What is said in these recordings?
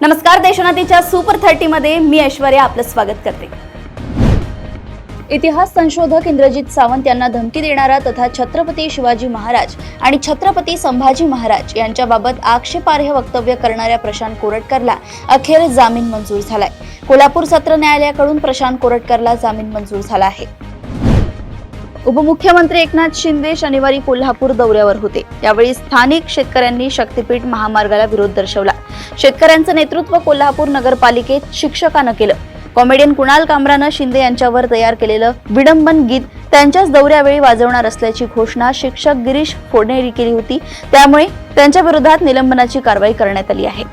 नमस्कार, देशोन्नतीच्या सुपर 30 मध्ये मी ऐश्वर्या आपलं स्वागत करते। इतिहास संशोधक इंद्रजित सावंत यांना धमकी देणारा तथा छत्रपती शिवाजी महाराज आणि छत्रपती संभाजी महाराज यांच्याबाबत आक्षेपार्ह वक्तव्य करणाऱ्या प्रशांत कोरटकरला अखेर जामीन मंजूर झालाय। कोल्हापूर सत्र न्यायालयाकडून प्रशांत कोरटकरला जामीन मंजूर झाला आहे। उपमुख्यमंत्री एकनाथ शिंदे शनिवारी कोल्हापूर दौऱ्यावर होते। यावेळी स्थानिक शेतकऱ्यांनी शक्तीपीठ महामार्गाला विरोध दर्शवला। शेतकऱ्यांचं नेतृत्व कोल्हापूर नगरपालिकेत शिक्षकानं केलं। कॉमेडियन कुणाल कामरानं शिंदे यांच्यावर तयार केलेलं विडंबन गीत त्यांच्याच दौऱ्यावेळी वाजवणार असल्याची घोषणा शिक्षक गिरीश फोडणेंनी केली होती। त्यामुळे त्यांच्या विरोधात निलंबनाची कारवाई करण्यात आली आहे।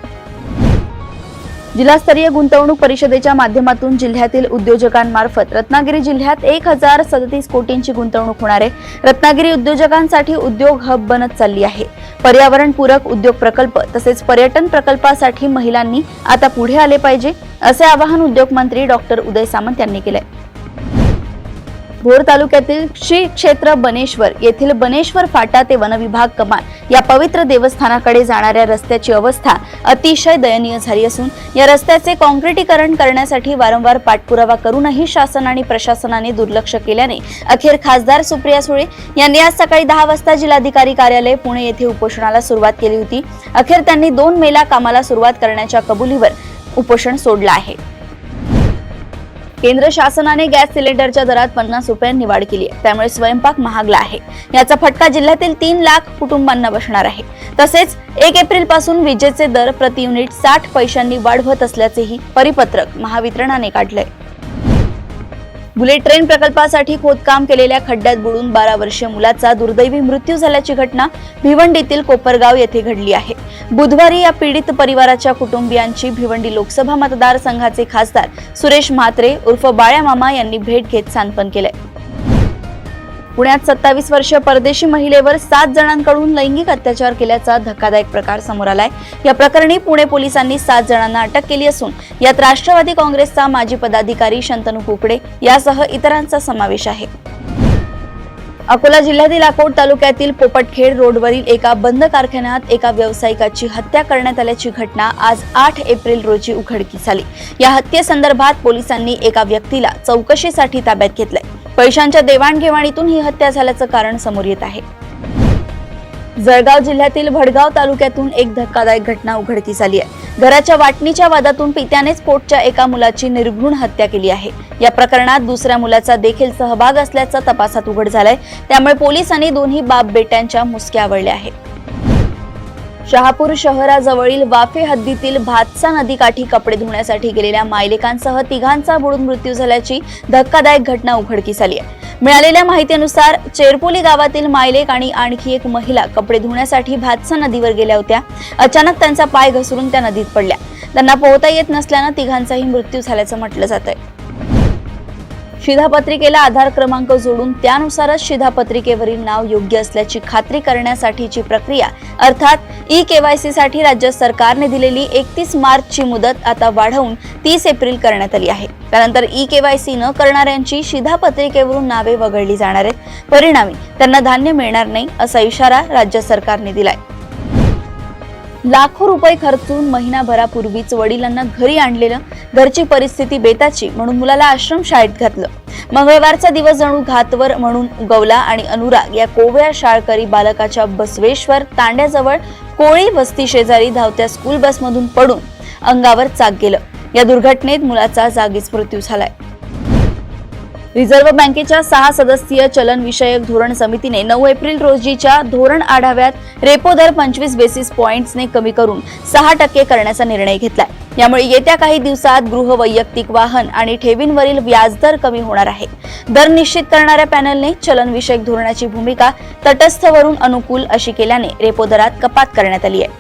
जिल्हास्तरीय गुंतवणूक परिषदेच्या माध्यमातून जिल्ह्यातील उद्योजकांमार्फत रत्नागिरी जिल्ह्यात 1037 कोटींची गुंतवणूक होणार आहे। रत्नागिरी उद्योजकांसाठी उद्योग हब बनत चालली आहे। पर्यावरणपूरक उद्योग प्रकल्प तसेच पर्यटन प्रकल्पासाठी महिलांनी आता पुढे आले पाहिजे, असे आवाहन उद्योग मंत्री डॉक्टर उदय सामंत यांनी केले। भोर तालुक्यातील श्री क्षेत्र बनेश्वर येथील बनेश्वर फाटा ते वनविभाग कमान या पवित्र देवस्थानाकडे जाणाऱ्या रस्त्याची अवस्था अतिशय दयनीय झाली असून या रस्त्याचे काँक्रिटीकरण करण्यासाठी वारंवार पाठपुरावा करूनही शासन आणि प्रशासनाने दुर्लक्ष केल्याने अखेर खासदार सुप्रिया सुळे यांनी आज सकाळी 10 वाजता जिल्हाधिकारी कार्यालय पुणे येथे उपोषणाला सुरुवात केली होती। अखेर त्यांनी 2 मेला कामाला सुरुवात करण्याच्या कबुलीवर उपोषण सोडलं आहे। केंद्र शासनाने गॅस सिलेंडरच्या दरात 50 रुपयांनी वाढ केली आहे। त्यामुळे स्वयंपाक महागला आहे। याचा फटका जिल्ह्यातील 3 लाख कुटुंबांना बसणार आहे। तसेच 1 एप्रिल पासून विजेचे दर प्रति युनिट 60 पैशांनी वाढवत असल्याचेही परिपत्रक महावितरणाने काढले। बुलेट ट्रेन प्रकल्पासाठी खोदकाम केलेल्या खड्ड्यात बुडून 12 वर्षीय मुलाचा दुर्दैवी मृत्यू झाल्याची घटना भिवंडीतील कोपरगाव येथे घडली आहे। बुधवारी या पीडित परिवाराच्या कुटुंबियांची भिवंडी लोकसभा मतदारसंघाचे खासदार सुरेश म्हात्रे उर्फ बाळ्या मामा यांनी भेट घेत सांत्वन केले। पुण्यात 27 वर्षीय परदेशी महिलेवर 7 जणांकडून लैंगिक अत्याचार केल्याचा धक्कादायक प्रकार समोर आलाय। या प्रकरणी पुणे पोलिसांनी 7 जणांना अटक केली असून यात राष्ट्रवादी काँग्रेसचा माजी पदाधिकारी शंतनू कुकडे यासह इतरांचा समावेश आहे। अकोला जिल्ह्यातील अकोट तालुक्यातील पोपटखेड रोडवरील एका बंद कारखान्यात एका व्यावसायिकाची हत्या करण्यात आल्याची घटना आज 8 एप्रिल रोजी उघडकीस आली। या हत्येसंदर्भात पोलिसांनी एका व्यक्तीला चौकशीसाठी ताब्यात घेतलंय। पैशांच्या देवाणघेवाणीतून ही हत्या झाल्याचं कारण समोर येत आहे। जळगाव जिल्ह्यातील भडगाव तालुक्यातून एक धक्कादायक घटना उघडकीस आली आहे। घराच्या वाटणीच्या वादातून पित्यानेच पोटच्या एका मुलाची निर्घृण हत्या केली आहे। या प्रकरणात दुसऱ्या मुलाचा देखील सहभाग असल्याचं तपासात उघड झालंय। त्यामुळे पोलिसांनी दोन्ही बाप बेट्यांच्या मुसक्या आवळल्या आहेत। शहापूर शहराजवळील वाफे हद्दीतील भातसा नदीकाठी कपडे धुण्यासाठी गेलेल्या मायलेकांसह 3घांचा बुडून मृत्यू झाल्याची धक्कादायक घटना उघडकीस आली आहे। मिळालेल्या माहितीनुसार चेरपोली गावातील मायलेक आणि आणखी एक महिला कपडे धुण्यासाठी भातसा नदीवर गेल्या होत्या। अचानक त्यांचा पाय घसरून त्या नदीत पडल्या। त्यांना पोहता येत नसल्यानं 3घांचाही मृत्यू झाल्याचं म्हटलं जातंय। शिधापत्रिकेला आधार क्रमांक जोडून त्यानुसारच शिधापत्रिकेवरील नाव योग्य असल्याची खात्री करण्यासाठीची प्रक्रिया अर्थात ई-केवायसी साठी राज्य सरकारने दिलेली 31 मार्चची मुदत आता वाढवून 30 एप्रिल करण्यात आली आहे। त्यानंतर ई-केवायसी न करणाऱ्यांची शिधापत्रिकेवरून नावे वगळली जाणार आहेत। परिणामी त्यांना धान्य मिळणार नाही असा इशारा राज्य सरकारने दिलाय। लाखो रुपये खर्चून महिनाभरापूर्वीच वडिलांना घरी आणलेलं, घरची परिस्थिती बेताची म्हणून मुलाला आश्रमशाळेत घातलं। मंगळवारचा दिवस जणू घातवर म्हणून उगवला आणि अनुराग या कोवळ्या शाळकरी बालकाच्या बसवेश्वर तांड्याजवळ कोळी वस्ती शेजारी धावत्या स्कूल बसमधून पडून अंगावर चाक गेलं। या दुर्घटनेत मुलाचा जागीच मृत्यू झालाय। रिझर्व्ह बँकेच्या 6 सदस्यीय चलन विषयक धोरण समितीने 9 एप्रिल रोजीच्या धोरण आढाव्यात रेपो दर 25 बेसिस पॉइंट्सने कमी करून 6% करण्याचा निर्णय घेतलाय। यामुळे येत्या काही दिवसात गृह, वैयक्तिक वाहन आणि ठेवींवरील व्याजदर कमी होणार आहे। दर निश्चित करणाऱ्या पॅनलने चलन विषयक धोरणाची भूमिका तटस्थवरून अनुकूल अशी केल्याने रेपो दरात कपात करण्यात आली आहे।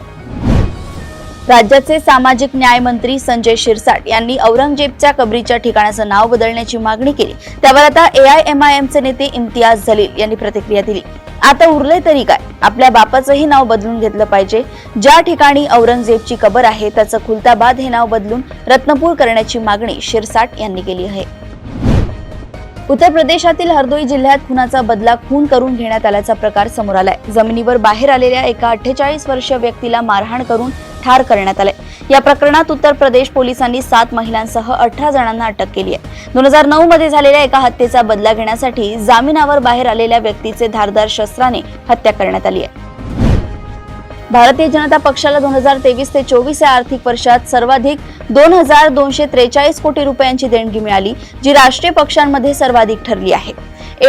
राज्याचे सामाजिक न्याय मंत्री संजय शिरसाट यांनी औरंगजेबच्या कबरीच्या ठिकाणाचं नाव बदलण्याची मागणी केली। त्यावर आता AIMIMचे नेते इम्तियाज जलील यांनी प्रतिक्रिया दिली। आता उरले तरी काय, आपल्या बापाचंही नाव बदलून घेतलं पाहिजे। ज्या ठिकाणी औरंगजेबची कबर आहे त्याचं खुलताबाद हे नाव बदलून रत्नपूर करण्याची मागणी शिरसाट यांनी केली आहे। उत्तर प्रदेशातील हरदोई जिल्ह्यात खुनाचा बदला खून करून घेण्यात आल्याचा प्रकार समोर आलाय। जमिनीवर बाहेर आलेल्या एका 48 वर्षीय व्यक्तीला मारहाण करून ठार करण्यात आले। या प्रकरणात उत्तर प्रदेश पोलिसांनी 7 महिलांसह 18 जणांना अटक केली आहे। 2009 मध्ये झालेल्या एका हत्येचा बदला घेण्यासाठी जामिनावर बाहेर आलेल्या व्यक्तीचे धारदार शस्त्राने हत्या करण्यात आली आहे। भारतीय जनता पक्षाला 2023 ते 24 या आर्थिक वर्षात सर्वाधिक 2243 कोटी रुपयांची देणगी मिळाली, जी राष्ट्रीय पक्षांमध्ये सर्वाधिक ठरली आहे।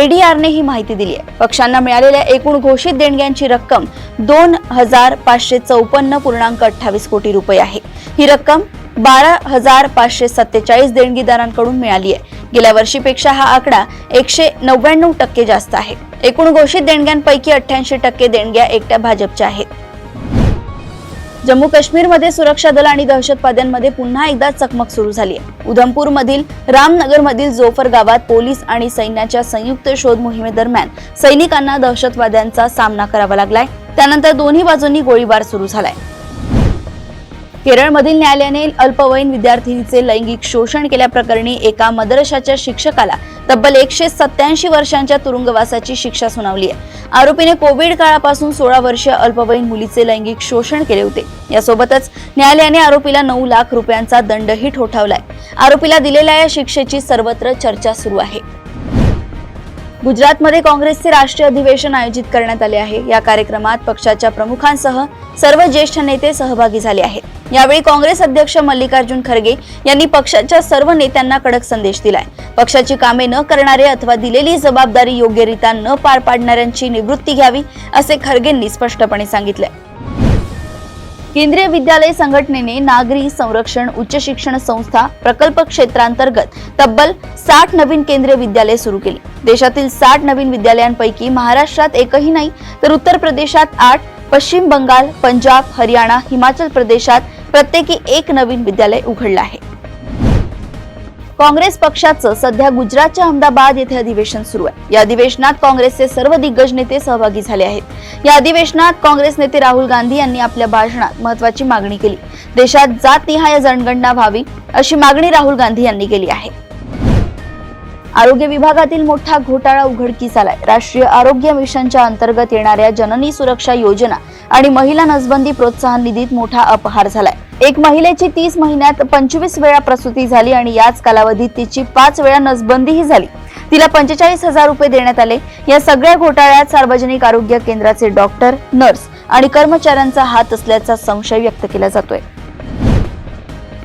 एडीआरने ही माहिती दिली आहे। पक्षांना मिळालेल्या एकूण घोषित देणग्यांची रक्कम 2554.28 कोटी रुपये आहे। ही रक्कम 12,547 देणगीदारांकडून मिळाली आहे। गेल्या वर्षीपेक्षा हा आकडा 199% जास्त आहे। एकूण घोषित देणग्यांपैकी 88% देणग्या एकट्या भाजपच्या आहेत। जम्मू काश्मीरमध्ये सुरक्षा दल आणि दहशतवाद्यांमध्ये पुन्हा एकदा चकमक सुरू झाली आहे। उधमपूर मधील रामनगर मधील जोफर गावात पोलीस आणि सैन्याच्या संयुक्त शोध मोहिमेदरम्यान सैनिकांना दहशतवाद्यांचा सामना करावा लागलाय। त्यानंतर दोन्ही बाजूंनी गोळीबार सुरू झालाय। केरळमधील न्यायालयाने अल्पवयीन विद्यार्थिनीचे लैंगिक शोषण केल्याप्रकरणी एका मदरशाच्या शिक्षकाला तब्बल 187 वर्षांच्या तुरुंगवासाची शिक्षा सुनावली आहे। आरोपीने कोविड काळापासून 16 वर्षीय अल्पवयीन मुलीचे लैंगिक शोषण केले होते। यासोबतच न्यायालयाने आरोपीला 9 लाख रुपयांचा दंडही ठोठावलाय। आरोपीला दिलेल्या या शिक्षेची सर्वत्र चर्चा सुरू आहे। गुजरातमध्ये काँग्रेसचे राष्ट्रीय अधिवेशन आयोजित करण्यात आले आहे। या कार्यक्रमात पक्षाच्या प्रमुखांसह सर्व ज्येष्ठ नेते सहभागी झाले आहेत। यावेळी काँग्रेस अध्यक्ष मल्लिकार्जुन खरगे यांनी पक्षाच्या सर्व नेत्यांना कडक संदेश दिलाय। पक्षाची कामे न करणारे अथवा दिलेली जबाबदारी योग्यरित्या न पार पाडणाऱ्यांची निवृत्ती घ्यावी, असे खरगेंनी स्पष्टपणे सांगितले। केंद्रीय विद्यालय संघटनेने नागरी संरक्षण उच्च शिक्षण संस्था प्रकल्प क्षेत्रांतर्गत तब्बल 60 नवीन केंद्रीय विद्यालय सुरू केली। देशातील 60 नवीन विद्यालयांपैकी महाराष्ट्रात एकही नाही, तर उत्तर प्रदेशात 8, पश्चिम बंगाल, पंजाब, हरियाणा, हिमाचल प्रदेशात प्रत्येकी एक नवीन विद्यालय उघडलं आहे। काँग्रेस पक्षाचं सध्या गुजरातच्या अहमदाबाद येथे अधिवेशन सुरू आहे। या अधिवेशनात काँग्रेसचे सर्व दिग्गज नेते सहभागी झाले आहेत। या अधिवेशनात काँग्रेस नेते राहुल गांधी यांनी आपल्या भाषणात महत्त्वाची मागणी केली। देशात जातनिहाय जनगणना व्हावी, अशी मागणी राहुल गांधी यांनी केली आहे। आरोग्य विभागातील मोठा घोटाळा उघडकीस आलाय। राष्ट्रीय आरोग्य मिशनच्या अंतर्गत येणाऱ्या जननी सुरक्षा योजना आणि महिला नसबंदी प्रोत्साहन निधीत मोठा अपहार झालाय। एक महिलेची 30 महिन्यात 25 वेळा प्रसूती झाली आणि याच कालावधीत तिची 5 वेळा नसबंदीही झाली। तिला 45,000 रुपये देण्यात आले। या सगळ्या घोटाळ्यात सार्वजनिक आरोग्य केंद्राचे डॉक्टर, नर्स आणि कर्मचाऱ्यांचा हात असल्याचा संशय व्यक्त केला जातोय।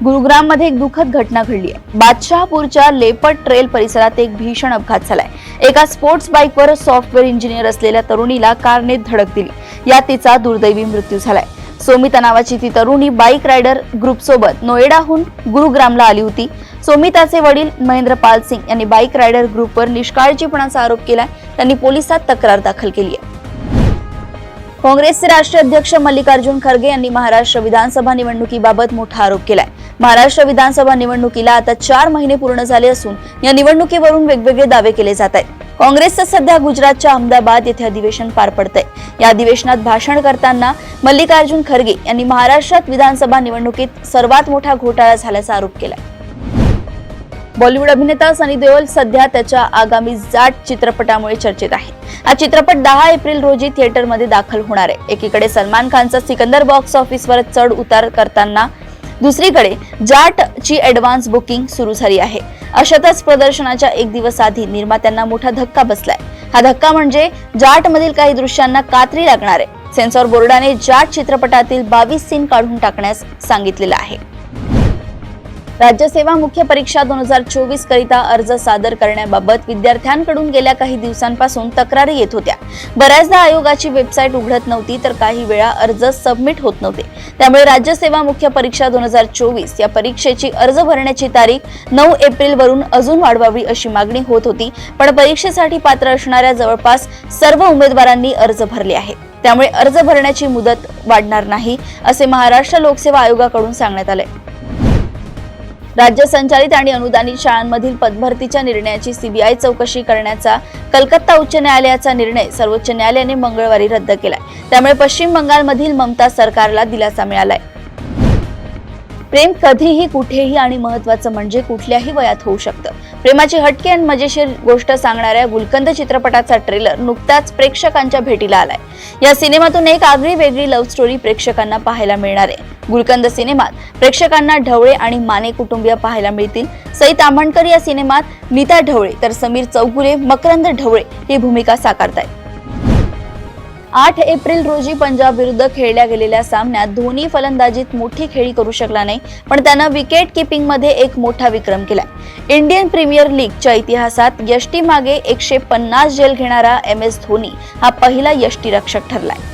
गुरुग्राम मध्ये एक दुःखद घटना घडली आहे। बादशाहपूरच्या लेपर्ड ट्रेल परिसरात एक भीषण अपघात झालाय। एका स्पोर्ट्स बाईकवर सॉफ्टवेअर इंजिनियर असलेल्या तरुणीला कारने धडक दिली। यात तिचा दुर्दैवी मृत्यू झालाय। सोमिता नावाची ती तरुणी बाईक रायडर ग्रुप सोबत नोएडाहून गुरुग्रामला आली होती। सोमिताचे वडील महेंद्रपाल सिंग यांनी बाईक रायडर ग्रुपवर निष्काळजीपणाचा आरोप केलाय। त्यांनी पोलिसात तक्रार दाखल केली आहे। काँग्रेसचे राष्ट्रीय अध्यक्ष मल्लिकार्जुन खरगे यांनी महाराष्ट्र विधानसभा निवडणुकीबाबत मोठा आरोप केलाय। महाराष्ट्र विधानसभा निवडणुकीला आता 4 महिने पूर्ण झाले असून या निवडणुकीवरून वेगवेगळे दावे केले जात आहेत। काँग्रेसचं सध्या गुजरातच्या अहमदाबाद येथे अधिवेशन पार पडतंय। या अधिवेशनात भाषण करताना मल्लिकार्जुन खरगे यांनी महाराष्ट्रात विधानसभा निवडणुकीत सर्वात मोठा घोटाळा झाल्याचा आरोप केलाय। बॉलिवूड अभिनेता सनी देओल सध्या त्याच्या आगामी जाट चित्रपटामुळे चर्चेत आहे। हा चित्रपट 10 एप्रिल रोजी थिएटरमध्ये दाखल होणार आहे। एकीकडे सलमान खानचा सिकंदर बॉक्स ऑफिसवर चढ उतार करताना दुसरीकडे जाटची ॲडव्हान्स बुकिंग सुरू झाली आहे। अशातच प्रदर्शनाच्या एक दिवस आधी निर्मात्यांना मोठा धक्का बसलाय। हा धक्का म्हणजे जाटमधील काही दृश्यांना कात्री लागणार आहे। सेन्सॉर बोर्डाने जाट चित्रपटातील 22 सीन काढून टाकण्यास सांगितलेलं आहे। राज्यसेवा मुख्य परीक्षा 2024 करिता अर्ज सादर करण्याबाबत विद्यार्थ्यांकडून गेल्या काही दिवसांपासून तक्रारी येत होत्या। बऱ्याचदा आयोगाची वेबसाईट उघडत नव्हती, तर काही वेळा अर्ज सबमिट होत नव्हते। त्यामुळे राज्यसेवा मुख्य परीक्षा 2024 या परीक्षेची अर्ज भरण्याची तारीख 9 एप्रिल वरून अजून वाढवावी अशी मागणी होत होती। पण परीक्षेसाठी पात्र असणाऱ्या जवळपास सर्व उमेदवारांनी अर्ज भरले आहेत। त्यामुळे अर्ज भरण्याची मुदत वाढणार नाही, असे महाराष्ट्र लोकसेवा आयोगाकडून सांगण्यात आले। राज्य संचालित आणि अनुदानित शाळांमधील पदभरतीच्या निर्णयाची सीबीआय चौकशी करण्याचा कलकत्ता उच्च न्यायालयाचा निर्णय सर्वोच्च न्यायालयाने मंगळवारी रद्द केलाय। त्यामुळे पश्चिम बंगालमधील ममता सरकारला दिलासा मिळालाय। प्रेम कधीही कुठेही आणि महत्त्वाचं म्हणजे कुठल्याही वयात होऊ शकतं. प्रेमाची हटके आणि मजेशीर गोष्ट सांगणाऱ्या गुलकंद चित्रपटाचा ट्रेलर नुकताच प्रेक्षकांच्या भेटीला आलाय. या सिनेमातून एक आगळी वेगळी लव्ह स्टोरी प्रेक्षकांना पाहायला मिळणार आहे. गुलकंद सिनेमात प्रेक्षकांना ढवळे आणि माने कुटुंबीय पाहायला मिळतील. सई ताम्हणकर या सिनेमात नीता ढवळे तर समीर चौगुले, मकरंद ढवळे ही भूमिका साकारतायत. 8 एप्रिल रोजी पंजाब विरुद्ध खेळल्या गेलेल्या सामन्यात धोनी फलंदाजीत मोठी खेळी करू शकला नाही, पण त्यानं विकेट किपिंगमध्ये एक मोठा विक्रम केलाय. इंडियन प्रीमियर लीगच्या इतिहासात यष्टीमागे 150 झेल घेणारा MS धोनी हा पहिला यष्टीरक्षक ठरलाय.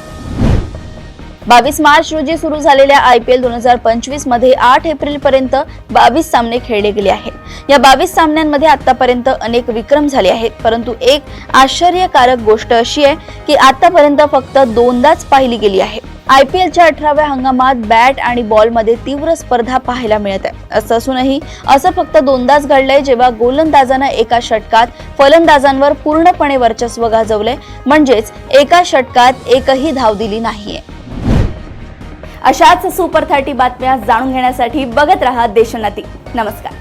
22 मार्च रोजी सुरू झालेल्या IPL 2025 मध्ये 8 एप्रिल पर्यंत 22 सामने खेळले गेले आहेत. या 22 सामन्यांमध्ये आतापर्यंत अनेक विक्रम झाले आहेत, परंतु एक आश्चर्यकारक गोष्ट अशी आहे की आतापर्यंत फक्त दोनदाच पाहिली गेली आहे. IPLच्या 18व्या हंगामात बॅट आणि बॉलमध्ये तीव्र स्पर्धा पाहायला मिळत आहे. असं असूनही असं फक्त दोनदाच घडलंय जेव्हा गोलंदाजानं एका षटकात फलंदाजांवर पूर्णपणे वर्चस्व गाजवलंय, म्हणजेच एका षटकात एकही धाव दिली नाहीये. अशाच सुपर 30 बातम्या जाणून घेण्यासाठी बघत रहा देशोन्नती. नमस्कार.